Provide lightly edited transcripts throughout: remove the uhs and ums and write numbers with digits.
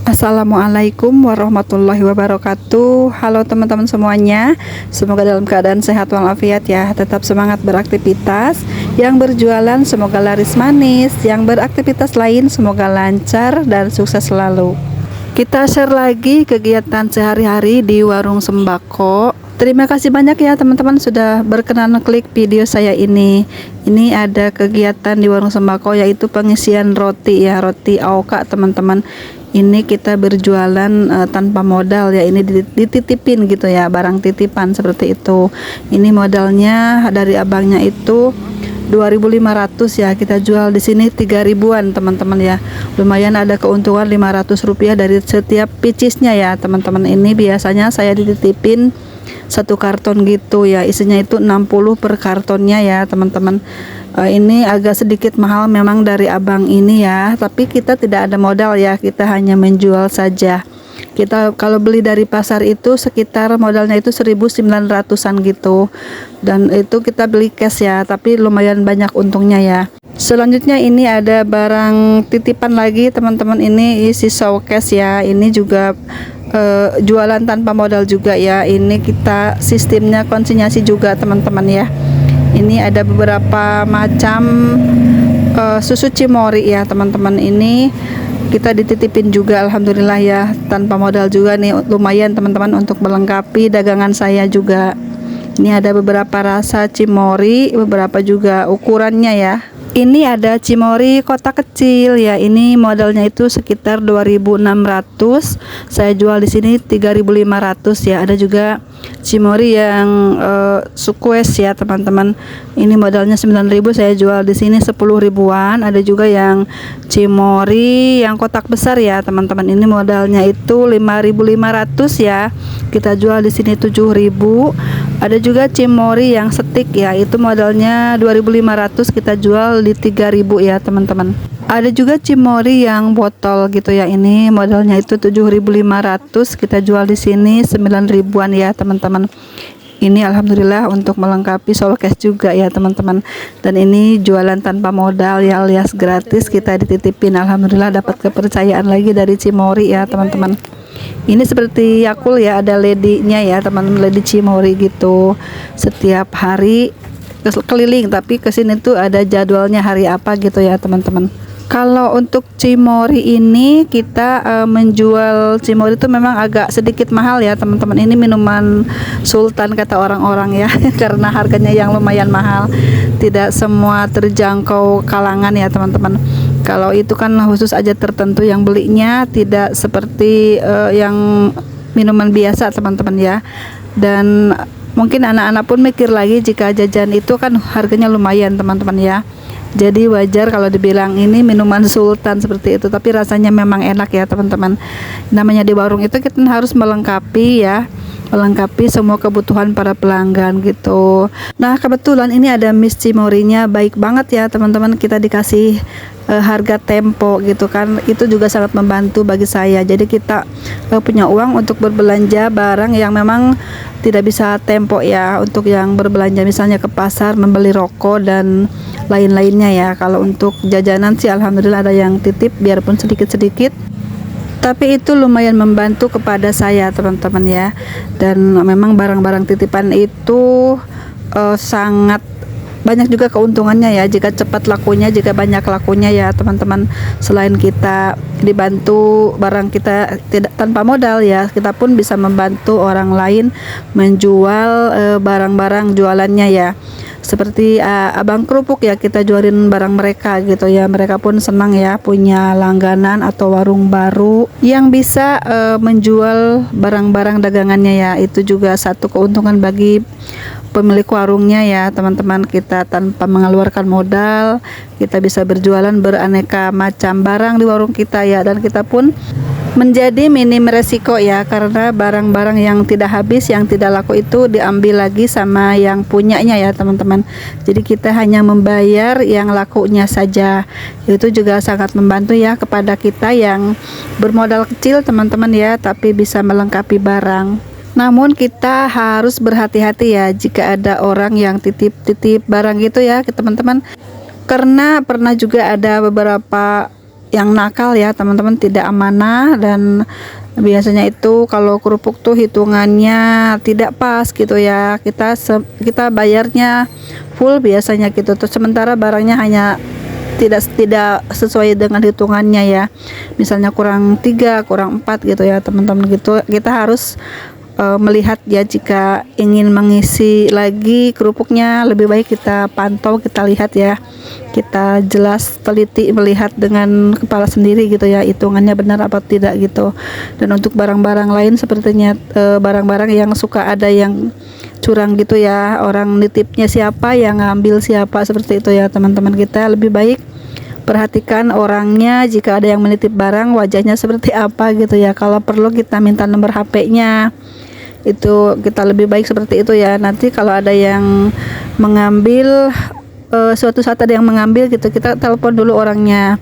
Assalamualaikum warahmatullahi wabarakatuh. Halo teman-teman semuanya, semoga dalam keadaan sehat walafiat ya. Tetap semangat beraktivitas. Yang berjualan semoga laris manis, yang beraktivitas lain semoga lancar dan sukses selalu. Kita share lagi kegiatan sehari-hari di warung sembako. Terima kasih banyak ya teman-teman sudah berkenan klik video saya ini. Ini ada kegiatan di warung sembako yaitu pengisian roti ya, roti AOK teman-teman. Ini kita berjualan tanpa modal ya, ini dititipin gitu ya, barang titipan seperti itu. Ini modalnya dari abangnya itu 2.500 ya, kita jual di sini 3.000-an teman-teman ya. Lumayan ada keuntungan 500 rupiah dari setiap picisnya ya teman-teman. Ini biasanya saya dititipin satu karton gitu ya, isinya itu 60 per kartonnya ya teman-teman. Ini agak sedikit mahal memang dari abang ini ya, tapi kita tidak ada modal ya, kita hanya menjual saja. Kita kalau beli dari pasar itu sekitar modalnya itu 1.900-an gitu, dan itu kita beli cash ya, tapi lumayan banyak untungnya ya. Selanjutnya ini ada barang titipan lagi teman-teman, ini isi showcase ya, ini juga jualan tanpa modal juga ya. Ini kita sistemnya konsinyasi juga teman-teman ya. Ini ada beberapa macam susu Cimory ya teman-teman. Ini kita dititipin juga, alhamdulillah ya, tanpa modal juga nih, lumayan teman-teman untuk melengkapi dagangan saya juga. Ini ada beberapa rasa Cimory, beberapa juga ukurannya ya. Ini ada Cimory kotak kecil ya, ini modalnya itu sekitar 2.600, saya jual di sini 3.500 ya. Ada juga Cimory yang sukues ya teman-teman, ini modalnya 9.000, saya jual di sini 10 ribuan. Ada juga yang Cimory yang kotak besar ya teman-teman, ini modalnya itu 5.500 ya, kita jual di sini 7.000. Ada juga Cimory yang stick ya, itu modalnya 2.500, kita jual di 3.000 ya teman-teman. Ada juga Cimory yang botol gitu ya, ini modalnya itu 7.500, kita jual di sini 9.000-an ya teman-teman. Ini alhamdulillah untuk melengkapi showcase juga ya teman-teman. Dan ini jualan tanpa modal ya, alias gratis, kita dititipin, alhamdulillah dapat kepercayaan lagi dari Cimory ya teman-teman. Ini seperti Yakul ya, ada lady-nya ya teman-teman, lady Cimory gitu. Setiap hari keliling, tapi kesini tuh ada jadwalnya hari apa gitu ya teman-teman. Kalau untuk Cimory ini kita menjual Cimory itu memang agak sedikit mahal ya teman-teman. Ini minuman sultan kata orang-orang ya karena harganya yang lumayan mahal, tidak semua terjangkau kalangan ya teman-teman. Kalau itu kan khusus aja tertentu yang belinya, tidak seperti yang minuman biasa teman-teman ya. Dan mungkin anak-anak pun mikir lagi, jika jajan itu kan harganya lumayan teman-teman ya. Jadi wajar kalau dibilang ini minuman sultan seperti itu, tapi rasanya memang enak ya teman-teman. Namanya di warung itu kita harus melengkapi ya, melengkapi semua kebutuhan para pelanggan gitu. Nah kebetulan ini ada Miss Cimory-nya baik banget ya teman-teman, kita dikasih harga tempo gitu kan, itu juga sangat membantu bagi saya. Jadi kita punya uang untuk berbelanja barang yang memang tidak bisa tempo ya, untuk yang berbelanja misalnya ke pasar membeli rokok dan lain-lainnya ya. Kalau untuk jajanan sih alhamdulillah ada yang titip biarpun sedikit-sedikit, tapi itu lumayan membantu kepada saya teman-teman ya. Dan memang barang-barang titipan itu sangat banyak juga keuntungannya ya, jika cepat lakunya, jika banyak lakunya ya teman-teman. Selain kita dibantu barang kita tidak tanpa modal ya, kita pun bisa membantu orang lain menjual barang-barang jualannya ya. Seperti abang kerupuk ya, kita jualin barang mereka gitu ya, mereka pun senang ya punya langganan atau warung baru yang bisa menjual barang-barang dagangannya ya. Itu juga satu keuntungan bagi pemilik warungnya ya teman-teman. Kita tanpa mengeluarkan modal, kita bisa berjualan beraneka macam barang di warung kita ya, dan kita pun menjadi minim resiko ya, karena barang-barang yang tidak habis, yang tidak laku itu diambil lagi sama yang punyanya ya teman-teman. Jadi kita hanya membayar yang lakunya saja. Itu juga sangat membantu ya kepada kita yang bermodal kecil teman-teman ya, tapi bisa melengkapi barang. Namun kita harus berhati-hati ya jika ada orang yang titip-titip barang gitu ya teman-teman, karena pernah juga ada beberapa yang nakal ya teman-teman, tidak amanah. Dan biasanya itu kalau kerupuk tuh hitungannya tidak pas gitu ya, kita bayarnya full biasanya gitu tuh, sementara barangnya hanya tidak sesuai dengan hitungannya ya, misalnya kurang 3 kurang 4 gitu ya teman-teman gitu. Kita harus melihat ya, jika ingin mengisi lagi kerupuknya lebih baik kita pantau, kita lihat ya, kita jelas teliti melihat dengan kepala sendiri gitu ya, hitungannya benar apa tidak gitu. Dan untuk barang-barang lain sepertinya barang-barang yang suka ada yang curang gitu ya, orang nitipnya siapa, yang ngambil siapa, seperti itu ya teman-teman. Kita lebih baik perhatikan orangnya, jika ada yang menitip barang wajahnya seperti apa gitu ya, kalau perlu kita minta nomor HP-nya, itu kita lebih baik seperti itu ya. Nanti kalau ada yang mengambil, suatu saat ada yang mengambil gitu, kita telepon dulu orangnya,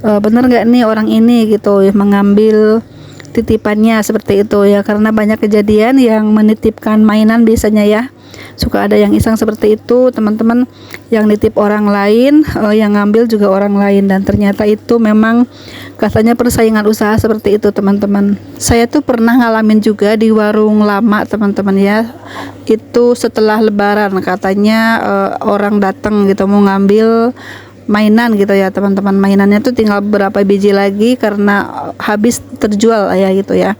bener nggak nih orang ini gitu mengambil titipannya, seperti itu ya. Karena banyak kejadian yang menitipkan mainan biasanya ya, suka ada yang iseng seperti itu teman-teman, yang nitip orang lain, yang ngambil juga orang lain, dan ternyata itu memang katanya persaingan usaha, seperti itu teman-teman. Saya tuh pernah ngalamin juga di warung lama teman-teman ya, itu setelah lebaran katanya orang datang gitu mau ngambil mainan gitu ya teman-teman. Mainannya tuh tinggal beberapa biji lagi karena habis terjual ya gitu ya,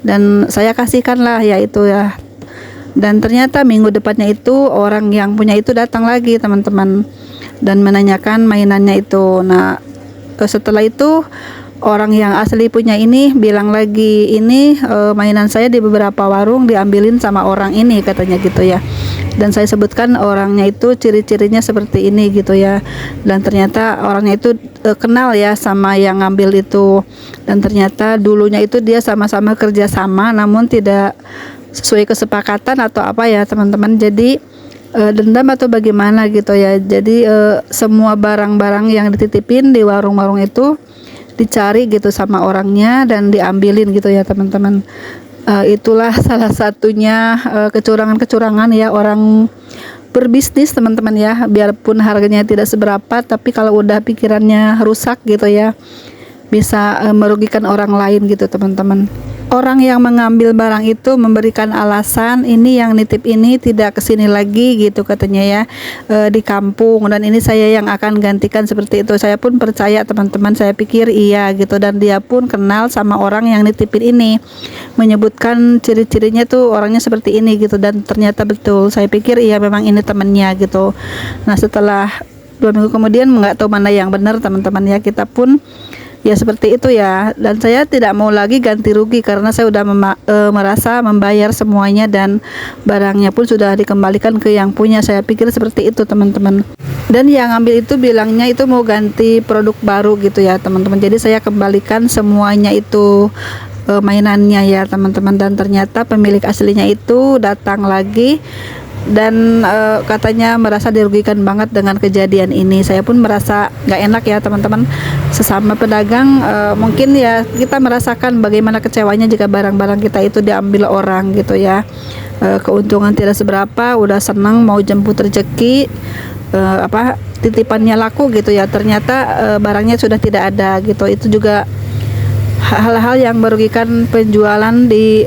dan saya kasihkan lah ya itu ya. Dan ternyata minggu depannya itu orang yang punya itu datang lagi teman-teman dan menanyakan mainannya itu. Nah setelah itu orang yang asli punya ini bilang lagi, ini mainan saya di beberapa warung diambilin sama orang ini katanya gitu ya. Dan saya sebutkan orangnya itu ciri-cirinya seperti ini gitu ya, dan ternyata orangnya itu kenal ya sama yang ngambil itu. Dan ternyata dulunya itu dia sama-sama kerjasama namun tidak sesuai kesepakatan atau apa ya teman-teman, jadi dendam atau bagaimana gitu ya. Jadi semua barang-barang yang dititipin di warung-warung itu dicari gitu sama orangnya dan diambilin gitu ya teman-teman. Itulah salah satunya kecurangan-kecurangan ya orang berbisnis teman-teman ya, biarpun harganya tidak seberapa, tapi kalau udah pikirannya rusak gitu ya, bisa merugikan orang lain gitu teman-teman. Orang yang mengambil barang itu memberikan alasan, ini yang nitip ini tidak kesini lagi gitu katanya ya, di kampung, dan ini saya yang akan gantikan, seperti itu. Saya pun percaya teman-teman, saya pikir iya gitu, dan dia pun kenal sama orang yang nitipin ini, menyebutkan ciri-cirinya tuh orangnya seperti ini gitu, dan ternyata betul. Saya pikir iya memang ini temannya gitu. Nah setelah 2 minggu kemudian nggak tahu mana yang benar teman-teman ya, kita pun ya seperti itu ya. Dan saya tidak mau lagi ganti rugi karena saya udah merasa membayar semuanya dan barangnya pun sudah dikembalikan ke yang punya. Saya pikir seperti itu teman-teman. Dan yang ambil itu bilangnya itu mau ganti produk baru gitu ya teman-teman. Jadi saya kembalikan semuanya itu mainannya ya teman-teman. Dan ternyata pemilik aslinya itu datang lagi dan katanya merasa dirugikan banget dengan kejadian ini. Saya pun merasa nggak enak ya teman-teman, sesama pedagang. Mungkin ya kita merasakan bagaimana kecewanya jika barang-barang kita itu diambil orang gitu ya. Keuntungan tidak seberapa, udah senang mau jemput rezeki, titipannya laku gitu ya, ternyata barangnya sudah tidak ada gitu. Itu juga hal-hal yang merugikan penjualan di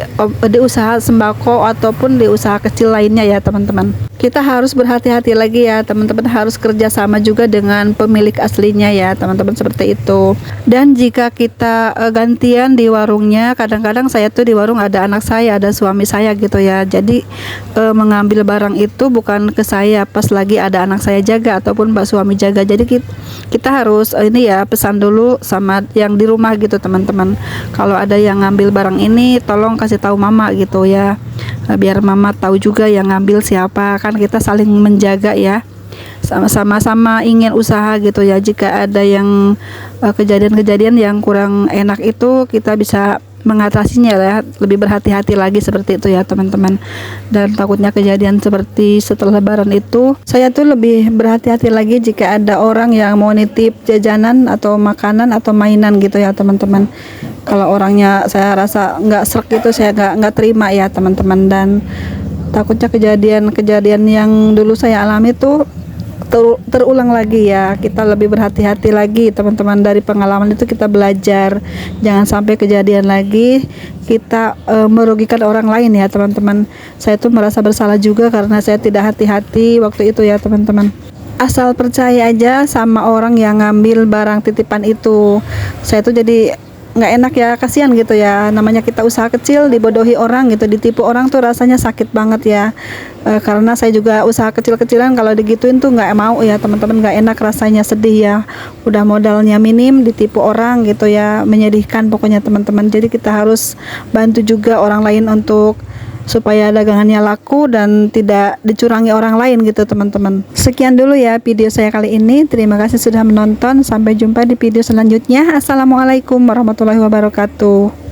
usaha sembako ataupun di usaha kecil lainnya ya teman-teman. Kita harus berhati-hati lagi ya teman-teman, harus kerjasama juga dengan pemilik aslinya ya teman-teman, seperti itu. Dan jika kita gantian di warungnya, kadang-kadang saya tuh di warung ada anak saya, ada suami saya gitu ya, jadi mengambil barang itu bukan ke saya pas lagi ada anak saya jaga ataupun Mbak suami jaga. Jadi kita harus ini ya, pesan dulu sama yang di rumah gitu teman-teman, kalau ada yang ngambil barang ini tolong kasih tahu mama gitu ya, biar mama tahu juga yang ngambil siapa. Kan kita saling menjaga ya, sama-sama ingin usaha gitu ya. Jika ada yang kejadian-kejadian yang kurang enak itu kita bisa mengatasinya ya, lebih berhati-hati lagi, seperti itu ya teman-teman. Dan takutnya kejadian seperti setelah lebaran itu, saya tuh lebih berhati-hati lagi jika ada orang yang mau nitip jajanan atau makanan atau mainan gitu ya teman-teman. Kalau orangnya saya rasa nggak srek gitu, saya nggak terima ya teman-teman. Dan takutnya kejadian-kejadian yang dulu saya alami tuh terulang lagi ya. Kita lebih berhati-hati lagi teman-teman, dari pengalaman itu kita belajar, jangan sampai kejadian lagi kita merugikan orang lain ya teman-teman. Saya tuh merasa bersalah juga karena saya tidak hati-hati waktu itu ya teman-teman. Asal percaya aja sama orang yang ngambil barang titipan itu. Saya tuh jadi nggak enak ya, kasihan gitu ya, namanya kita usaha kecil dibodohi orang gitu, ditipu orang tuh rasanya sakit banget ya. Karena saya juga usaha kecil-kecilan, kalau digituin tuh nggak mau ya teman-teman, nggak enak rasanya, sedih ya, udah modalnya minim ditipu orang gitu ya, menyedihkan pokoknya teman-teman. Jadi kita harus bantu juga orang lain untuk supaya dagangannya laku dan tidak dicurangi orang lain gitu teman-teman. Sekian dulu ya video saya kali ini. Terima kasih sudah menonton. Sampai jumpa di video selanjutnya. Assalamualaikum warahmatullahi wabarakatuh.